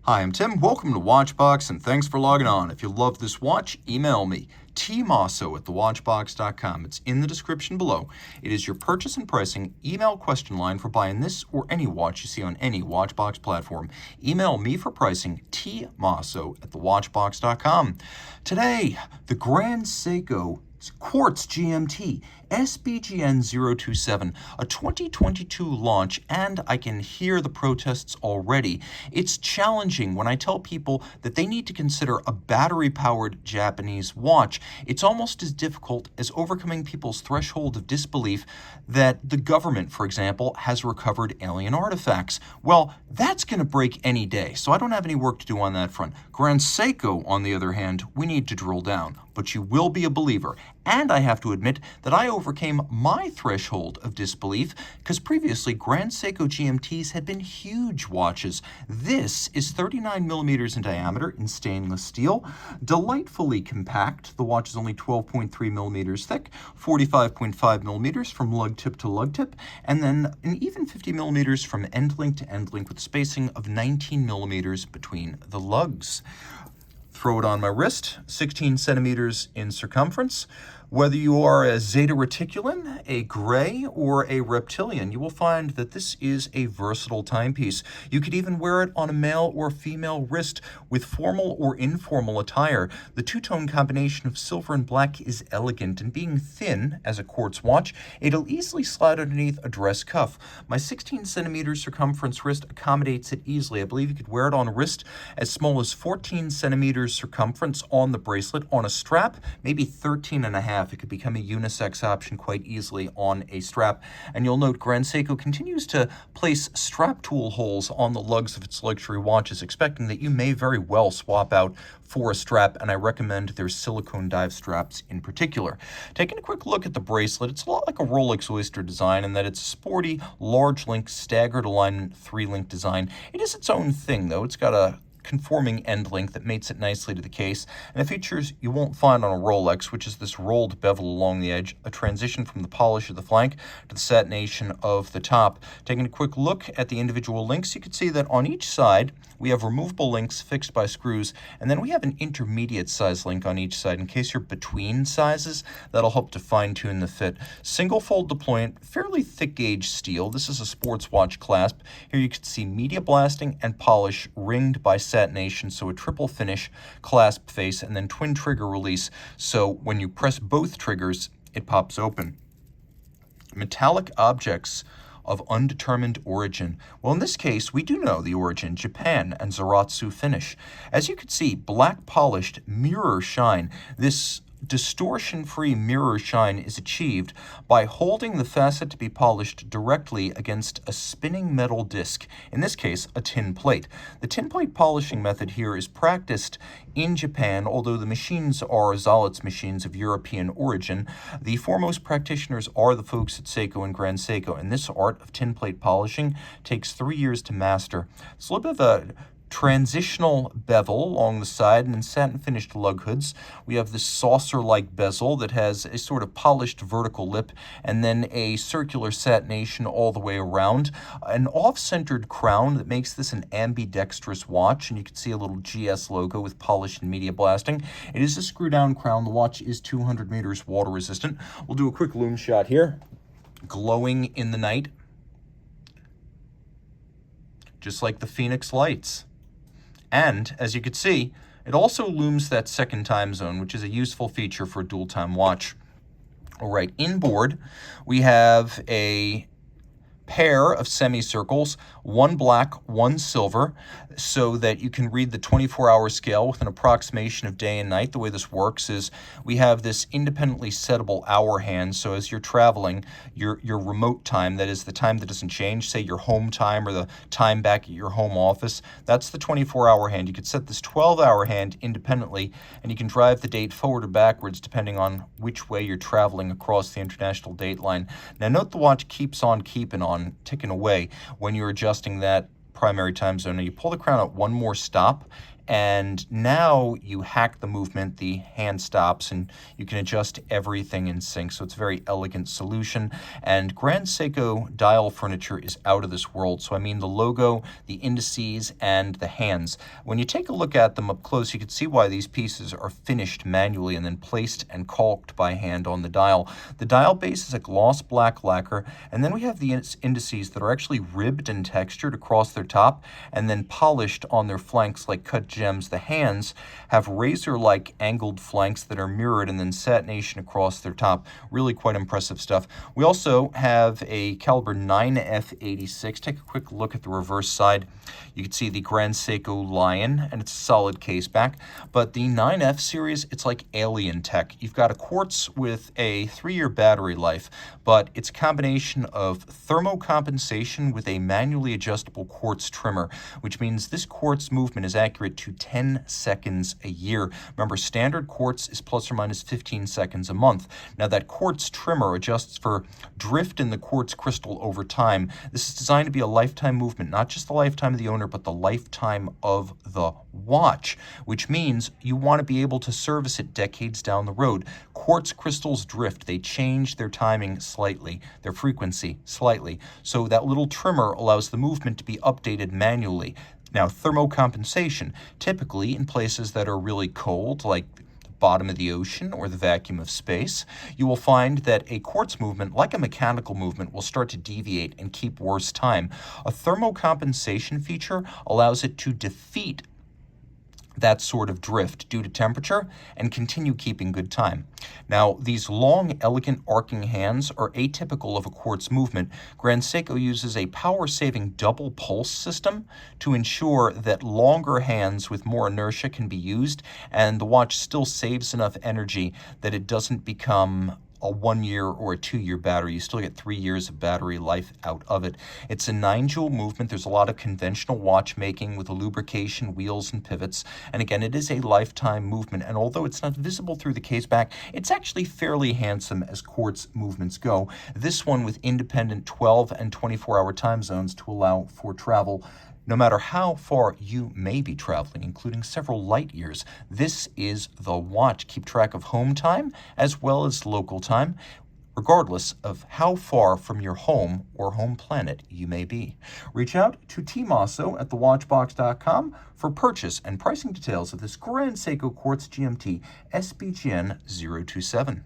Hi, I'm Tim. Welcome to Watchbox, and thanks for logging on. If you love this watch, email me, tmosso@thewatchbox.com. It's in the description below. It is your purchase and pricing email question line for buying this or any watch you see on any Watchbox platform. Email me for pricing, tmosso@thewatchbox.com. Today, the Grand Seiko Quartz GMT SBGN027, a 2022 launch, and I can hear the protests already. It's challenging when I tell people that they need to consider a battery-powered Japanese watch. It's almost as difficult as overcoming people's threshold of disbelief that the government, for example, has recovered alien artifacts. Well, that's going to break any day, so I don't have any work to do on that front. Grand Seiko, on the other hand, we need to drill down, but you will be a believer. And I have to admit that I overcame my threshold of disbelief because previously Grand Seiko GMTs had been huge watches. This is 39 millimeters in diameter in stainless steel, delightfully compact. The watch is only 12.3 millimeters thick, 45.5 millimeters from lug tip to lug tip, and then an even 50 millimeters from end link to end link with spacing of 19 millimeters between the lugs. Throw it on my wrist, 16 centimeters in circumference. Whether you are a Zeta Reticulan, a Gray, or a Reptilian, you will find that this is a versatile timepiece. You could even wear it on a male or female wrist with formal or informal attire. The two-tone combination of silver and black is elegant, and being thin as a quartz watch, it'll easily slide underneath a dress cuff. My 16 centimeter circumference wrist accommodates it easily. I believe you could wear it on a wrist as small as 14 centimeters circumference on the bracelet, on a strap, maybe 13 and a half. It could become a unisex option quite easily on a strap. And you'll note Grand Seiko continues to place strap tool holes on the lugs of its luxury watches, expecting that you may very well swap out for a strap, and I recommend their silicone dive straps in particular. Taking a quick look at the bracelet, it's a lot like a Rolex Oyster design in that it's a sporty, large link, staggered alignment, 3-link design. It is its own thing, though. It's got a conforming end link that mates it nicely to the case, and it features you won't find on a Rolex, which is this rolled bevel along the edge, a transition from the polish of the flank to the satination of the top. Taking a quick look at the individual links, you can see that on each side we have removable links fixed by screws, and then we have an intermediate size link on each side in case you're between sizes. That'll help to fine-tune the fit. Single fold deployment, fairly thick gauge steel. This is a sports watch clasp. Here you can see media blasting and polish ringed by satination, so a triple finish clasp face, and then twin trigger release, so when you press both triggers it pops open. Metallic objects of undetermined origin. Well, in this case, we do know the origin, Japan and Zaratsu finish. As you can see, black polished mirror shine. This distortion-free mirror shine is achieved by holding the facet to be polished directly against a spinning metal disc, in this case, a tin plate. The tin plate polishing method here is practiced in Japan, although the machines are Zolitz machines of European origin. The foremost practitioners are the folks at Seiko and Grand Seiko, and this art of tin plate polishing takes 3 years to master. It's a little bit of a transitional bevel along the side and satin finished lug hoods. We have this saucer-like bezel that has a sort of polished vertical lip and then a circular satination all the way around. An off-centered crown that makes this an ambidextrous watch, and you can see a little GS logo with polish and media blasting. It is a screw-down crown. The watch is 200 meters water resistant. We'll do a quick lume shot here. Glowing in the night, just like the Phoenix lights. And, as you can see, it also looms that second time zone, which is a useful feature for a dual-time watch. All right, inboard, we have a pair of semicircles, one black, one silver, so that you can read the 24-hour scale with an approximation of day and night. The way this works is we have this independently settable hour hand, so as you're traveling, your remote time, that is the time that doesn't change, say your home time or the time back at your home office, that's the 24-hour hand. You could set this 12-hour hand independently, and you can drive the date forward or backwards depending on which way you're traveling across the international date line. Now note the watch keeps on keeping on, ticking away when you're adjusting that primary time zone. Now you pull the crown out one more stop, and now you hack the movement, the hand stops, and you can adjust everything in sync. So it's a very elegant solution. And Grand Seiko dial furniture is out of this world. So I mean the logo, the indices, and the hands. When you take a look at them up close, you can see why these pieces are finished manually and then placed and caulked by hand on the dial. The dial base is a gloss black lacquer, and then we have the indices that are actually ribbed and textured across their top and then polished on their flanks like cut gems. The hands have razor-like angled flanks that are mirrored and then satination across their top. Really quite impressive stuff. We also have a caliber 9F86. Take a quick look at the reverse side. You can see the Grand Seiko Lion, and it's a solid case back. But the 9F series, it's like alien tech. You've got a quartz with a 3-year battery life, but it's a combination of thermocompensation with a manually adjustable quartz trimmer, which means this quartz movement is accurate to 10 seconds a year. Remember, standard quartz is plus or minus 15 seconds a month. Now, that quartz trimmer adjusts for drift in the quartz crystal over time. This is designed to be a lifetime movement, not just the lifetime of the owner, but the lifetime of the watch, which means you want to be able to service it decades down the road. Quartz crystals drift. They change their timing slightly, their frequency slightly. So that little trimmer allows the movement to be updated manually. Now, thermocompensation, typically in places that are really cold, like the bottom of the ocean or the vacuum of space, you will find that a quartz movement, like a mechanical movement, will start to deviate and keep worse time. A thermocompensation feature allows it to defeat that sort of drift due to temperature and continue keeping good time. Now, these long, elegant arcing hands are atypical of a quartz movement. Grand Seiko uses a power-saving double pulse system to ensure that longer hands with more inertia can be used, and the watch still saves enough energy that it doesn't become a 1-year or a 2-year battery. You still get 3 years of battery life out of it. It's a 9-jewel movement. There's a lot of conventional watchmaking with lubrication, wheels, and pivots. And again, it is a lifetime movement. And although it's not visible through the case back, it's actually fairly handsome as quartz movements go. This one with independent 12 and 24-hour time zones to allow for travel. No matter how far you may be traveling, including several light years, this is the watch. Keep track of home time as well as local time, regardless of how far from your home or home planet you may be. Reach out to Team Mosso at thewatchbox.com for purchase and pricing details of this Grand Seiko Quartz GMT SBGN027.